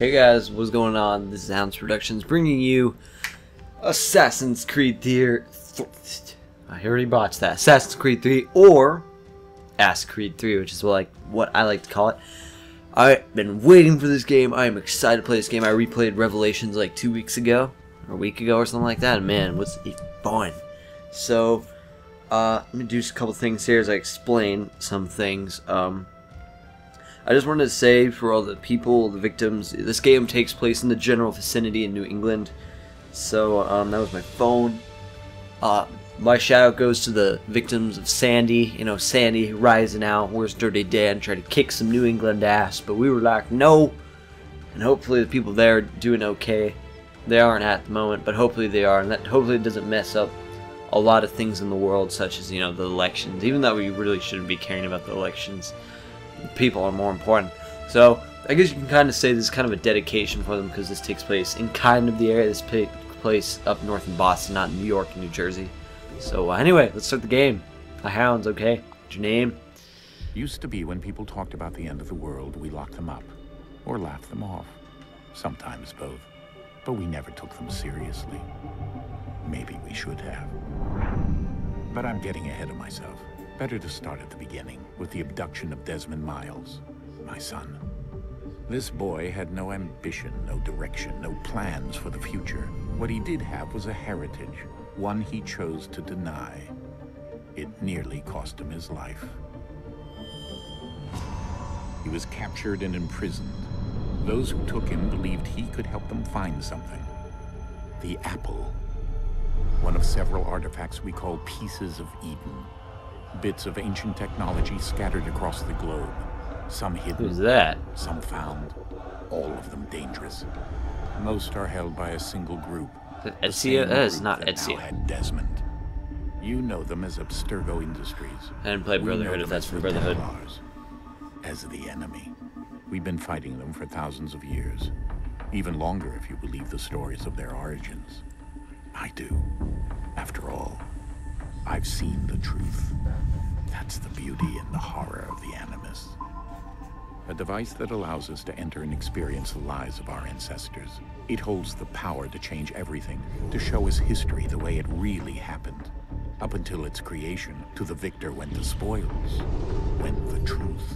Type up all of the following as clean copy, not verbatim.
Hey guys, what's going on? This is Hounds Productions bringing you Assassin's Creed 3. I already botched that. Assassin's Creed 3 or Ass Creed 3, which is what I like to call it. I've been waiting for this game. I am excited to play this game. I replayed Revelations like 2 weeks ago, or a week ago, or something like that. And man, was it fun! So, let me do a couple things here as I explain some things. I just wanted to say for all the people, the victims, this game takes place in the general vicinity in New England. So that was my phone. My shout out goes to the victims of Sandy. You know, Sandy rising out. Where's Dirty Dan? Tried to kick some New England ass, but we were like, no. And hopefully the people there are doing okay. They aren't at the moment, but hopefully they are, and that hopefully doesn't mess up a lot of things in the world, such as, you know, the elections. Even though we really shouldn't be caring about the elections. People are more important. So I guess you can kind of say this is kind of a dedication for them, because this takes place in kind of the area. This takes place up north in Boston, not in New York and New Jersey. So anyway, let's start the game. The Hounds, okay? What's your name? Used to be when people talked about the end of the world, we locked them up or laughed them off. Sometimes both. But we never took them seriously. Maybe we should have. But I'm getting ahead of myself. Better to start at the beginning, with the abduction of Desmond Miles, my son. This boy had no ambition, no direction, no plans for the future. What he did have was a heritage, one he chose to deny. It nearly cost him his life. He was captured and imprisoned. Those who took him believed he could help them find something. The apple. One of several artifacts we call Pieces of Eden. Bits of ancient technology scattered across the globe. Some hidden. Who's that? Some found. All of them dangerous. Most are held by a single group. Ezio? That is not Ezio. Now had Desmond. You know them as Abstergo Industries. I didn't play Brotherhood, if that's from Brotherhood. Templars, as the enemy. We've been fighting them for thousands of years. Even longer if you believe the stories of their origins. I do. After all, I've seen the truth. That's the beauty and the horror of the Animus. A device that allows us to enter and experience the lives of our ancestors. It holds the power to change everything, to show us history the way it really happened. Up until its creation, to the victor went the spoils, went the truth.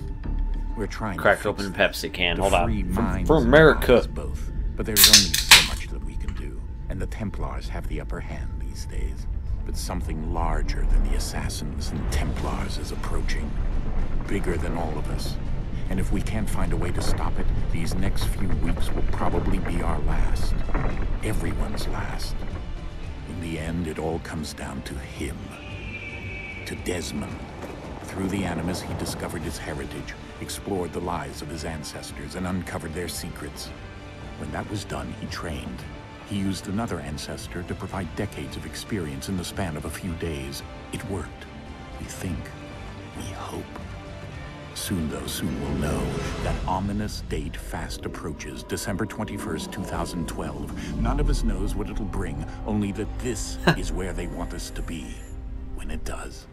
We're trying Crack to open Pepsi can. Hold free on. minds For and America. bodies both. But there's only so much that we can do, and the Templars have the upper hand these days. But something larger than the Assassins and Templars is approaching. Bigger than all of us. And if we can't find a way to stop it, these next few weeks will probably be our last. Everyone's last. In the end, it all comes down to him. To Desmond. Through the Animus, he discovered his heritage, explored the lives of his ancestors, and uncovered their secrets. When that was done, he trained. He used another ancestor to provide decades of experience in the span of a few days. It worked. We think. We hope. Soon, though, soon we'll know. That ominous date fast approaches, December 21st, 2012. None of us knows what it'll bring, only that this is where they want us to be, when it does.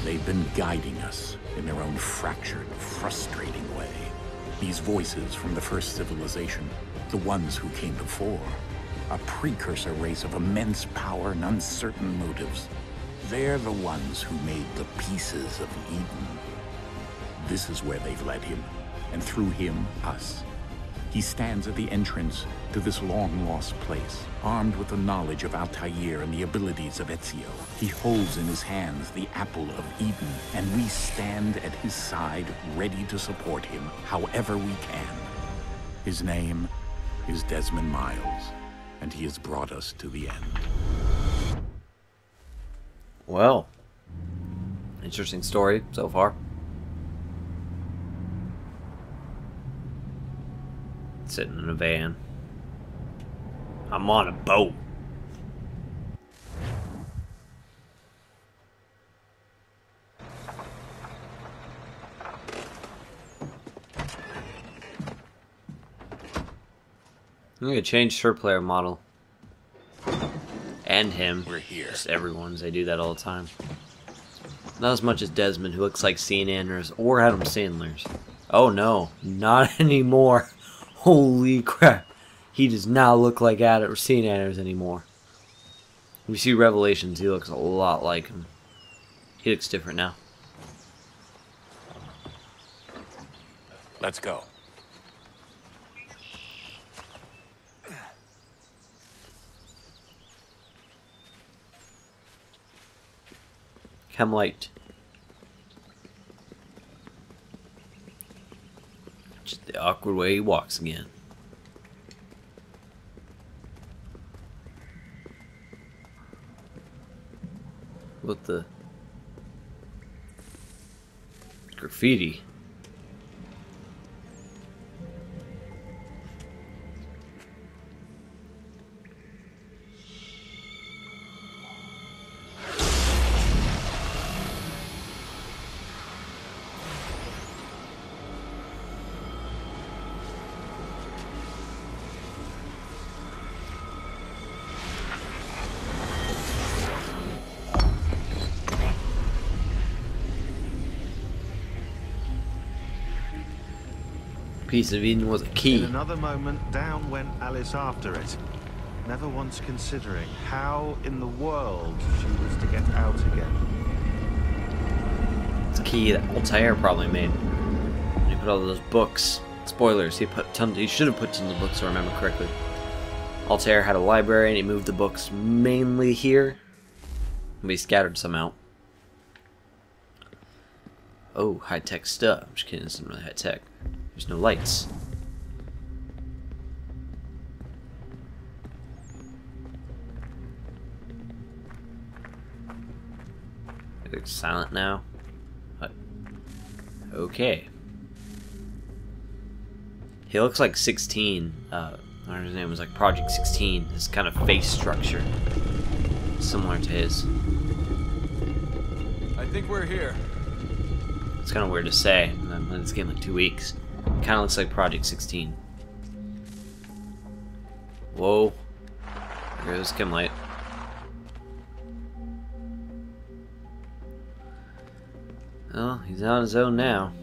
They've been guiding us in their own fractured, frustrating way. These voices from the first civilization, the ones who came before, a precursor race of immense power and uncertain motives. They're the ones who made the Pieces of Eden. This is where they've led him, and through him, us. He stands at the entrance to this long-lost place, armed with the knowledge of Altair and the abilities of Ezio. He holds in his hands the Apple of Eden, and we stand at his side, ready to support him however we can. His name is Desmond Miles, and he has brought us to the end. Well, interesting story so far. Sitting in a van. I'm on a boat. I'm gonna change her player model. And him. We're here. Just everyone's. They do that all the time. Not as much as Desmond, who looks like Sean Anders or Adam Sandler's. Oh no, not anymore. Holy crap. He does not look like Adam or St. Anders anymore. If you see Revelations, he looks a lot like him. He looks different now. Let's go. Chemlight. Just the awkward way he walks again. What the graffiti? Piece of Eden was a key. In another moment, down went Alice after it, never once considering how in the world she was to get out again. It's a key that Altair probably made. He put all those books. Spoilers, he should have put tons of books, if I remember correctly. Altair had a library and he moved the books mainly here. But he scattered some out. Oh, high-tech stuff. I'm just kidding, this isn't really high-tech. There's no lights. It's silent now. What? Okay. He looks like 16. His name was like Project 16. His kind of face structure, similar to his. I think we're here. It's kind of weird to say. I've been playing this game like 2 weeks. Kind of looks like Project 16. Whoa. There goes Chemlight. Oh, he's on his own now.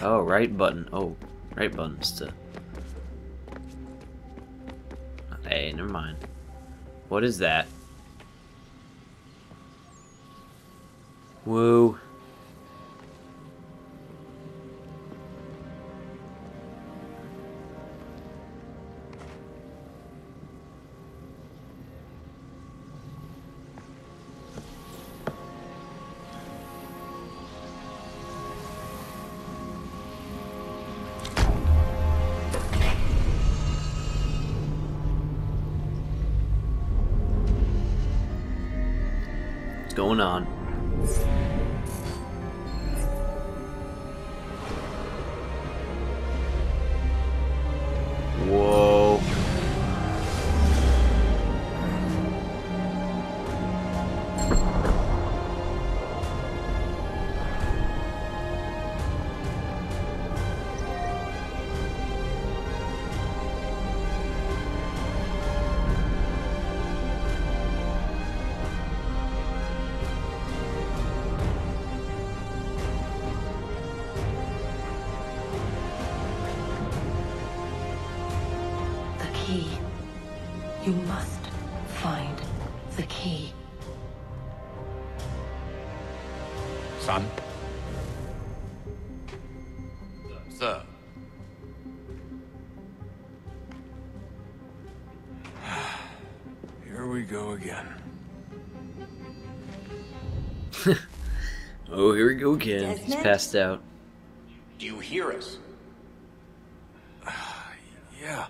Oh, right button. Oh, right buttons to... Hey, never mind. What is that? Whoa. Going on. Whoa. Key. You must find the key. Son? Sir. Here we go again. Oh, here we go again. He's passed out. Do you hear us? Yeah.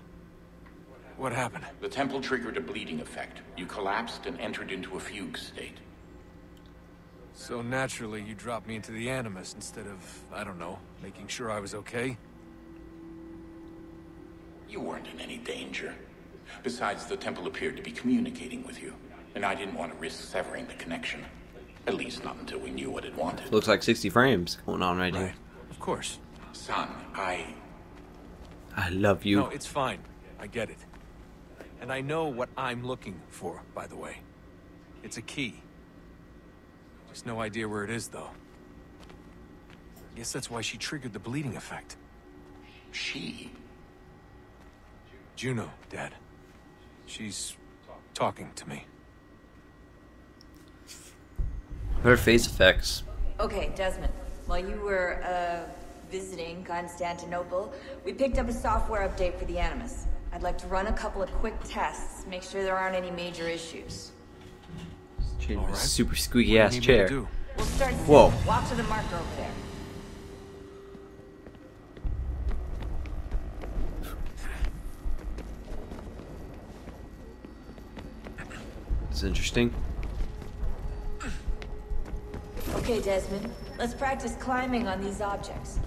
What happened? The temple triggered a bleeding effect. You collapsed and entered into a fugue state. So naturally, you dropped me into the Animus instead of, I don't know, making sure I was okay? You weren't in any danger. Besides, the temple appeared to be communicating with you, and I didn't want to risk severing the connection. At least not until we knew what it wanted. Looks like 60 frames going on right here. Of course. Son, I love you. No, it's fine. I get it. And I know what I'm looking for, by the way. It's a key. Just no idea where it is, though. Guess that's why she triggered the bleeding effect. She? Juno, Dad. She's talking to me. Her face effects. Okay, Desmond. While you were, visiting Constantinople, we picked up a software update for the Animus. I'd like to run a couple of quick tests, make sure there aren't any major issues. Change All my right. super squeaky What ass do you need me to chair. do? We'll start soon. Whoa. Walk to the marker over there. It's interesting. Okay, Desmond. Let's practice climbing on these objects.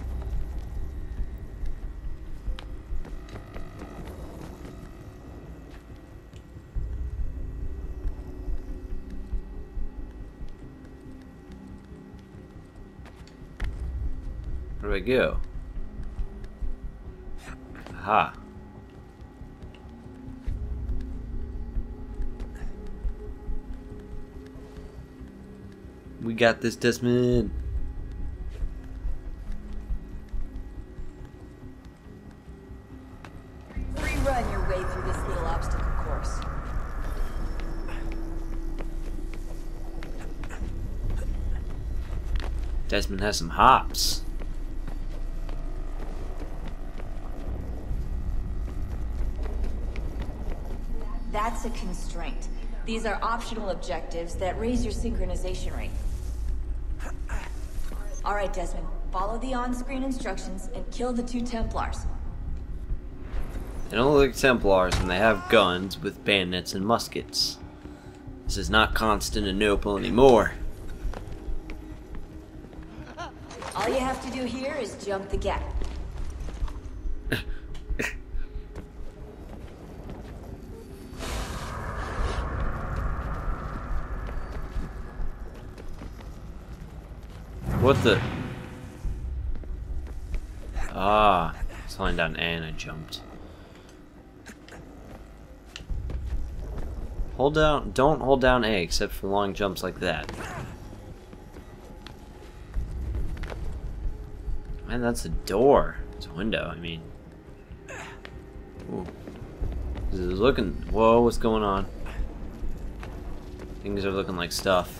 Where do I go? Aha. We got this, Desmond. Free run your way through this little obstacle course. Desmond has some hops. That's a constraint. These are optional objectives that raise your synchronization rate. All right, Desmond. Follow the on-screen instructions and kill the 2 Templars. They don't look like Templars, and they have guns with bayonets and muskets. This is not Constantinople anymore. All you have to do here is jump the gap. What the? Ah, it's lying down A and I jumped. Hold down, don't hold down A except for long jumps like that. Man, that's a door. It's a window, I mean. Ooh. This is looking, whoa, what's going on? Things are looking like stuff.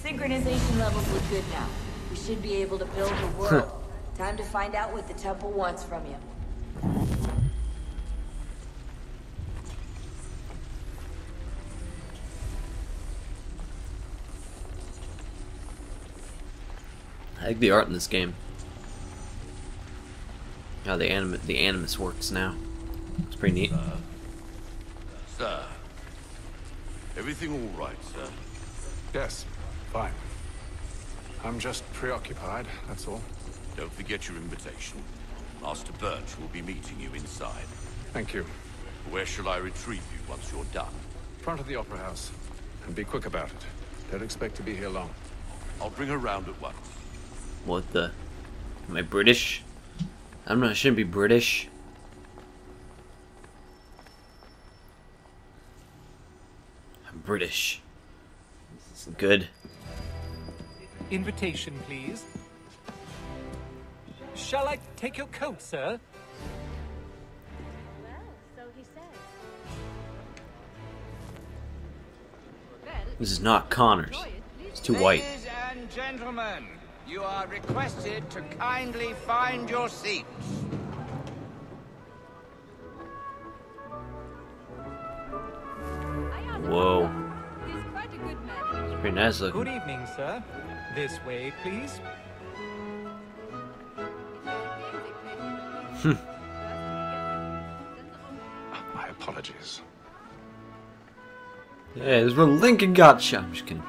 Synchronization levels look good now. We should be able to build a world. Time to find out what the temple wants from you. I like the art in this game. How the Animus works now. It's pretty neat. Sir, everything all right, sir? Yes, fine. I'm just preoccupied, that's all. Don't forget your invitation. Master Birch will be meeting you inside. Thank you. Where shall I retrieve you once you're done? Front of the Opera House. And be quick about it. Don't expect to be here long. I'll bring her round at once. What the? Am I British? I'm not. I shouldn't be British. I'm British. This is good. Invitation, please. Shall I take your coat, sir? Well, so he says. This is not Connors. It's too white. Ladies and gentlemen, you are requested to kindly find your seats. Whoa. He's quite a good man. It's pretty nice Good looking. evening, sir. This way, please. My apologies. Yeah, this is where Lincoln got shot. I'm just kidding.